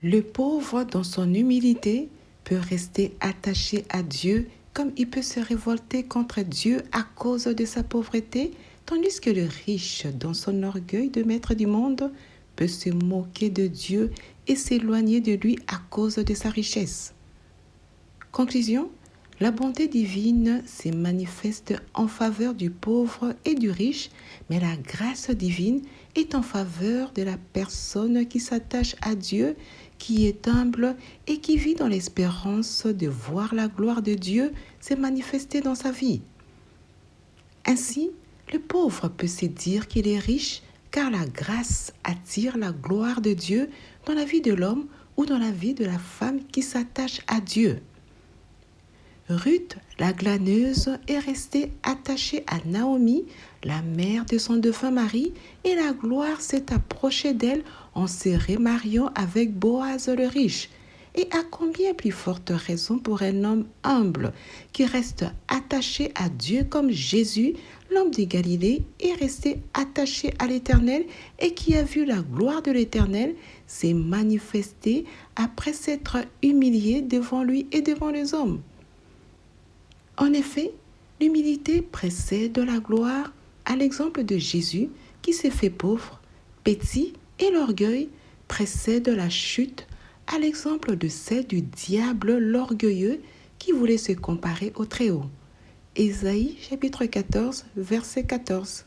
Le pauvre, dans son humilité, peut rester attaché à Dieu comme il peut se révolter contre Dieu à cause de sa pauvreté, tandis que le riche, dans son orgueil de maître du monde, peut se moquer de Dieu et s'éloigner de lui à cause de sa richesse. Conclusion, la bonté divine se manifeste en faveur du pauvre et du riche, mais la grâce divine est en faveur de la personne qui s'attache à Dieu, qui est humble et qui vit dans l'espérance de voir la gloire de Dieu se manifester dans sa vie. Ainsi, le pauvre peut se dire qu'il est riche car la grâce attire la gloire de Dieu dans la vie de l'homme ou dans la vie de la femme qui s'attache à Dieu. Ruth, la glaneuse, est restée attachée à Naomi, la mère de son défunt mari, et la gloire s'est approchée d'elle en se remariant avec Boaz le riche. Et à combien plus forte raison pour un homme humble qui reste attaché à Dieu comme Jésus, l'homme de Galilée, est resté attaché à l'Éternel et qui a vu la gloire de l'Éternel s'est manifestée après s'être humilié devant lui et devant les hommes. En effet, l'humilité précède la gloire, à l'exemple de Jésus qui s'est fait pauvre, petit, et l'orgueil précède la chute, à l'exemple de celle du diable l'orgueilleux qui voulait se comparer au Très-Haut. Ésaïe chapitre 14, verset 14.